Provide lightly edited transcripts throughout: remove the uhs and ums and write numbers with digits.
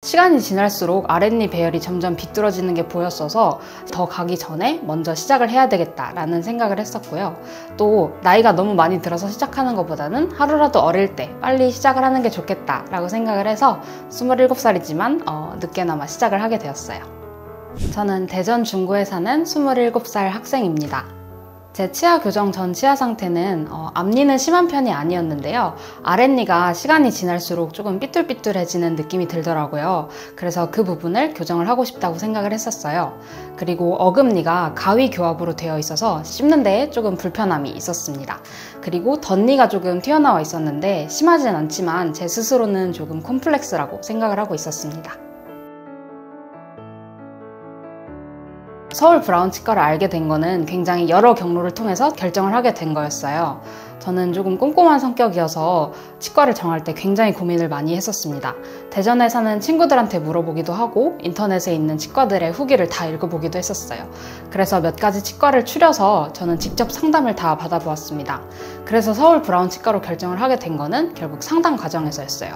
시간이 지날수록 아랫니 배열이 점점 비뚤어지는 게 보였어서 더 가기 전에 먼저 시작을 해야 되겠다라는 생각을 했었고요. 또 나이가 너무 많이 들어서 시작하는 것보다는 하루라도 어릴 때 빨리 시작을 하는 게 좋겠다라고 생각을 해서 27살이지만 늦게나마 시작을 하게 되었어요. 저는 대전 중구에 사는 27살 학생입니다. 제 치아 교정 전 치아 상태는 앞니는 심한 편이 아니었는데요. 아랫니가 시간이 지날수록 조금 삐뚤삐뚤해지는 느낌이 들더라고요. 그래서 그 부분을 교정을 하고 싶다고 생각을 했었어요. 그리고 어금니가 가위 교합으로 되어 있어서 씹는 데에 조금 불편함이 있었습니다. 그리고 덧니가 조금 튀어나와 있었는데 심하진 않지만 제 스스로는 조금 콤플렉스라고 생각을 하고 있었습니다. 서울 브라운 치과를 알게 된 거는 굉장히 여러 경로를 통해서 결정을 하게 된 거였어요. 저는 조금 꼼꼼한 성격이어서 치과를 정할 때 굉장히 고민을 많이 했었습니다. 대전에 사는 친구들한테 물어보기도 하고 인터넷에 있는 치과들의 후기를 다 읽어보기도 했었어요. 그래서 몇 가지 치과를 추려서 저는 직접 상담을 다 받아보았습니다. 그래서 서울 브라운 치과로 결정을 하게 된 거는 결국 상담 과정에서였어요.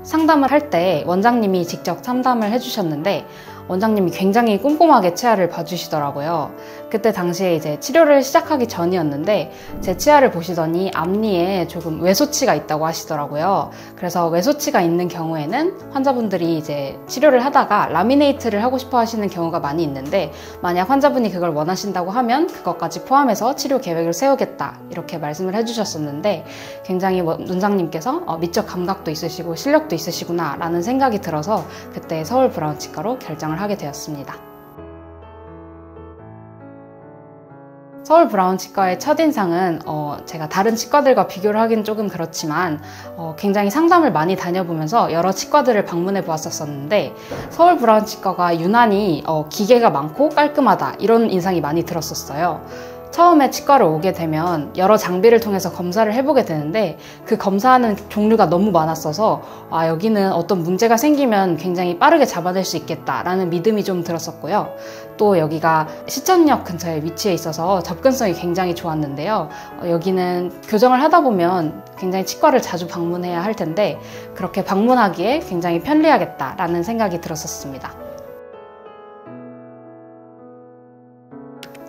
상담을 할 때 원장님이 직접 상담을 해주셨는데 원장님이 굉장히 꼼꼼하게 치아를 봐주시더라고요. 그때 당시에 이제 치료를 시작하기 전이었는데 제 치아를 보시더니 앞니에 조금 외소치가 있다고 하시더라고요. 그래서 외소치가 있는 경우에는 환자분들이 이제 치료를 하다가 라미네이트를 하고 싶어 하시는 경우가 많이 있는데 만약 환자분이 그걸 원하신다고 하면 그것까지 포함해서 치료 계획을 세우겠다 이렇게 말씀을 해주셨었는데 굉장히 원장님께서 미적 감각도 있으시고 실력도 있으시구나 라는 생각이 들어서 그때 서울 브라운 치과로 결정을 하게 되었습니다. 서울 브라운 치과의 첫인상은 제가 다른 치과들과 비교를 하긴 조금 그렇지만 굉장히 상담을 많이 다녀보면서 여러 치과들을 방문해 보았었는데 서울 브라운 치과가 유난히 기계가 많고 깔끔하다 이런 인상이 많이 들었었어요. 처음에 치과를 오게 되면 여러 장비를 통해서 검사를 해보게 되는데 그 검사하는 종류가 너무 많았어서 여기는 어떤 문제가 생기면 굉장히 빠르게 잡아낼 수 있겠다라는 믿음이 좀 들었었고요. 또 여기가 시청역 근처에 위치해 있어서 접근성이 굉장히 좋았는데요. 여기는 교정을 하다 보면 굉장히 치과를 자주 방문해야 할 텐데 그렇게 방문하기에 굉장히 편리하겠다라는 생각이 들었었습니다.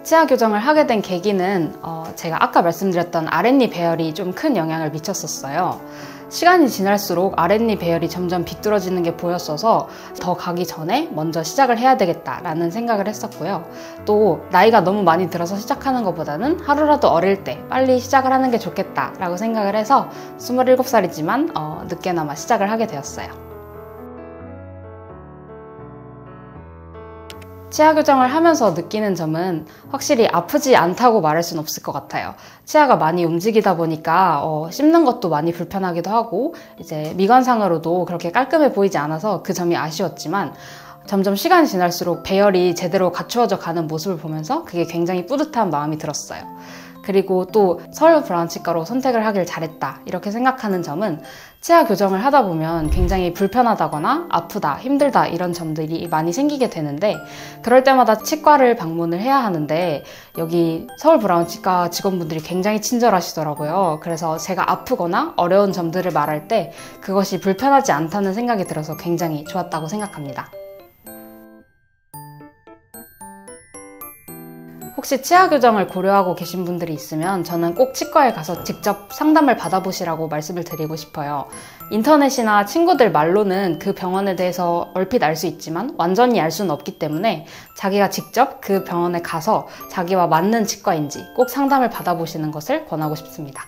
치아 교정을 하게 된 계기는 제가 아까 말씀드렸던 아랫니 배열이 좀 큰 영향을 미쳤었어요. 시간이 지날수록 아랫니 배열이 점점 비뚤어지는 게 보였어서 더 가기 전에 먼저 시작을 해야 되겠다라는 생각을 했었고요. 또 나이가 너무 많이 들어서 시작하는 것보다는 하루라도 어릴 때 빨리 시작을 하는 게 좋겠다라고 생각을 해서 27살이지만 늦게나마 시작을 하게 되었어요. 치아 교정을 하면서 느끼는 점은 확실히 아프지 않다고 말할 수는 없을 것 같아요. 치아가 많이 움직이다 보니까 씹는 것도 많이 불편하기도 하고 이제 미관상으로도 그렇게 깔끔해 보이지 않아서 그 점이 아쉬웠지만 점점 시간이 지날수록 배열이 제대로 갖추어져 가는 모습을 보면서 그게 굉장히 뿌듯한 마음이 들었어요. 그리고 또 서울 브라운 치과로 선택을 하길 잘했다 이렇게 생각하는 점은 치아 교정을 하다 보면 굉장히 불편하다거나 아프다, 힘들다 이런 점들이 많이 생기게 되는데 그럴 때마다 치과를 방문을 해야 하는데 여기 서울 브라운 치과 직원분들이 굉장히 친절하시더라고요. 그래서 제가 아프거나 어려운 점들을 말할 때 그것이 불편하지 않다는 생각이 들어서 굉장히 좋았다고 생각합니다. 혹시 치아 교정을 고려하고 계신 분들이 있으면 저는 꼭 치과에 가서 직접 상담을 받아보시라고 말씀을 드리고 싶어요. 인터넷이나 친구들 말로는 그 병원에 대해서 얼핏 알 수 있지만 완전히 알 수는 없기 때문에 자기가 직접 그 병원에 가서 자기와 맞는 치과인지 꼭 상담을 받아보시는 것을 권하고 싶습니다.